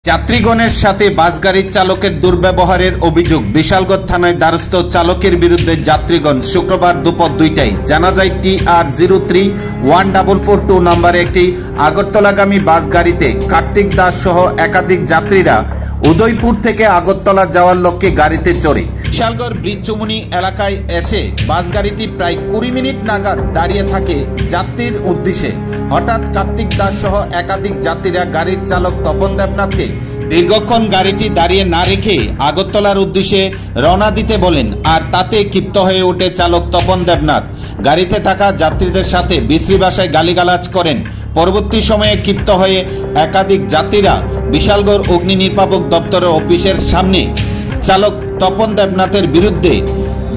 যাত্রীগণের সাথে বাস গাড়ির চালকের দুর্ব্যবহারের অভিযোগ বিশালগড় থানায় দ্বারস্থ চালকের বিরুদ্ধে যাত্রীগণ শুক্রবার দুপুর 2টায় জানা যায় TR031442 নম্বরে একটি আগরতলাগামী বাস গাড়িতে কার্তিক দাস সহ একাধিক যাত্রীরা উদয়পুর থেকে আগরতলা যাওয়ার লক্ষ্যে গাড়িতে চড়ে বিশালগড় ব্রিজ চুমুনি এলাকায় এসে বাস গাড়িটি প্রায় 20 মিনিট নাগাদ দাঁড়িয়ে থাকে যাত্রীর উদ্দেশ্যে। হঠাৎ কার্তিক দাস সহ একাধিক যাত্রীরা গাড়ির চালক তপন দেবনাথকে দীর্ঘক্ষণ গাড়িটি দাঁড়িয়ে না রেখে আগরতলার উদ্দেশ্যে রওনা দিতে বলেন, আর তাতে ক্ষিপ্ত হয়ে ওঠে চালক তপন দেবনাথ। গাড়িতে থাকা যাত্রীদের সাথে বিশ্রী ভাষায় গালিগালাজ করেন। পরবর্তী সময়ে ক্ষিপ্ত হয়ে একাধিক যাত্রীরা বিশালগড় অগ্নি নির্বাপক দপ্তরের অফিসের সামনে চালক তপন দেবনাথের বিরুদ্ধে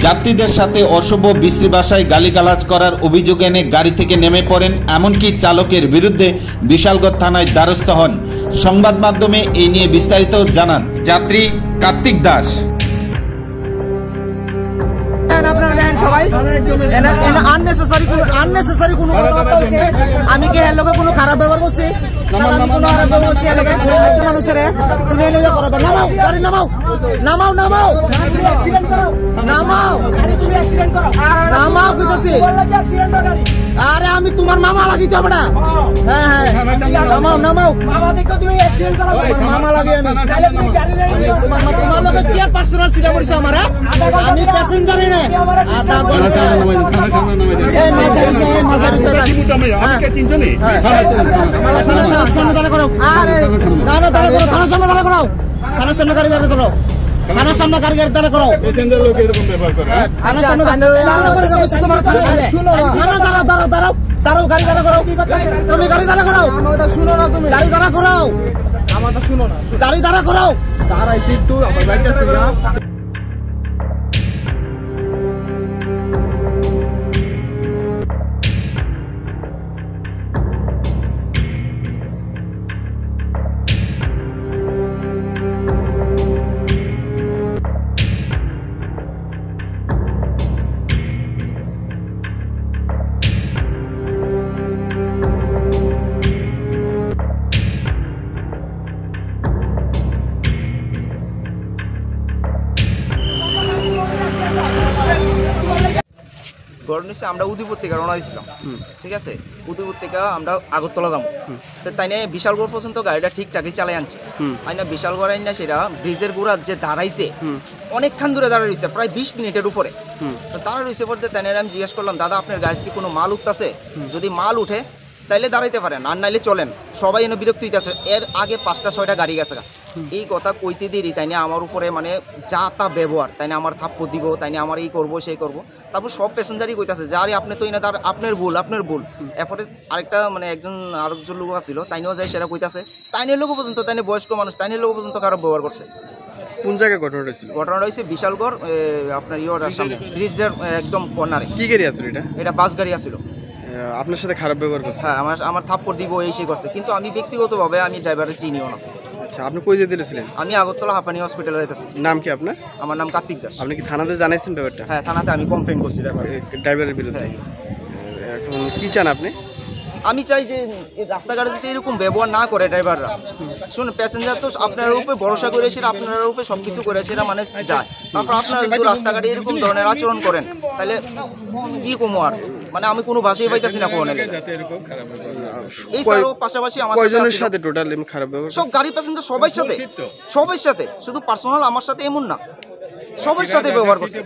যাত্রীদের সাথে অশুভ বিশ্রী ভাষায় গালিগালাজ করার অভিযোগ এনে গাড়ি থেকে নেমে পড়েন। এমনকি চালকের বিরুদ্ধে বিশালগড় থানায় দ্বারস্থ হন। সংবাদ মাধ্যমে এই নিয়ে বিস্তারিত জানান যাত্রী কার্তিক দাস। আমি কি এর লগে কোনো খারাপ ব্যবহার করছি? আমি কোনো খারাপ ব্যবহার করছি এলাকায় একটা মানুষের? তুমি এই লগে করবে? নামাও গাড়ি, নামাও নামাও নামাও নামাও নামাও কইতাছি। আরে আমি তোমার মামা লাগি তো আমরা। হ্যাঁ হ্যাঁ নামাও নামাও মামা লাগে। আমি তোমার লগে কি আর পার্সোনাল সিরা করছি আমার? আমি প্যাসেঞ্জারই না। থানার সামনে গাড়ি দাঁড়া করো, থানার সামনে গাড়ি দাঁড়া করো। দাঁড়াও দাঁড়াও দাঁড়াও গাড়ি দাঁড়া করো। তুমি গাড়ি দাঁড়া করো, শুনো না তুমি গাড়ি দাঁড়া করো, আমারটা শুনো না, গাড়ি দাঁড়া করো। দাঁড়াইছি একটু আমার যাইতেছি না। আমরা উদয়পুর থেকে রওনা দিয়েছিলাম, ঠিক আছে? উদয়পুর থেকে আমরা আগরতলা যাবো, তো তাই না বিশালগড় পর্যন্ত গাড়িটা ঠিকঠাকই চালাই আনছে। তাই না বিশালগড় আইন না সেটা ব্রিজের গোড়া যে দাঁড়াইছে অনেকক্ষণ দূরে দাঁড়া রয়েছে, প্রায় 20 মিনিটের উপরে। তো দাঁড়া রয়েছে বলতে তাই না আমি জিজ্ঞেস করলাম, দাদা আপনার গাড়িতে কি কোনো মাল উঠতেছে? যদি মাল উঠে তাইলে দাঁড়াইতে পারেন, আর নাইলে চলেন। সবাই এনে বিরক্ত হইতেছে। এর আগে 5টা-6টা গাড়ি গেছে। এই কথা কইতে দেরি তাই না আমার উপরে মানে যা তা ব্যবহার, তাই না আমার থাপ্পড় দিব, তাই না আমার এই করবো সেই করবো। তারপর সব প্যাসেঞ্জারই কইতেছে যে আরে আপনি তো না, তার আপনার ভুল আপনার ভুল। এরপরে আরেকটা মানে আরেকজন লোক আসছিল, তাইনেও যায় সেটা কইতাছে। তাইনের লোক পর্যন্ত, তাইনে বয়স্ক মানুষ, তাইনের লোক পর্যন্ত খারাপ ব্যবহার করছে। কোন জায়গায় ঘটনা হয়েছিল? ঘটনাটা হয়েছে বিশালগড় আপনার ইয়ের সামনে, ব্রিজের একদম কর্নারে। কি গাড়ি আসছিল এটা বাস গাড়ি আসছিল। আপনার সাথে খারাপ ব্যবহার করছে? হ্যাঁ, আমার থাপ্পড় দিব এই সেই করছে, কিন্তু আমি ব্যক্তিগতভাবে আমি ড্রাইভারের চিনিও না। আচ্ছা, আপনি কই যেতে দিয়েছিলেন? আমি আগরতলা হাঁপানি হসপিটালে যাইতেছি। নাম কি আপনার? আমার নাম কার্তিক দাস। আপনি কি থানাতে জানাইছেন ব্যাপারটা? হ্যাঁ, থানাতে আমি কমপ্লেন করছি ড্রাইভারের বিরুদ্ধে। এখন কি চান আপনি? আমি চাই যে রাস্তাঘাটে যাতে এরকম ব্যবহার না করে ড্রাইভাররা। শুনুন, প্যাসেঞ্জার তো আপনার উপরে ভরসা করেছে, আপনার উপরে সব কিছু করেছে, মানে যায়। তারপর আপনারা যদি রাস্তাঘাটে এরকম ধরনের আচরণ করেন তাহলে কি কমো আর, মানে আমি কোনো ভাষাই পাইতেছি না কোন। এই ছাড়াও পাশাপাশি আমার সাথে টোটাল খারাপ ব্যবহার সব গাড়ি প্যাসেঞ্জার সবার সাথে, শুধু পার্সোনাল আমার সাথে এমন না, সবার সাথে ব্যবহার করছে।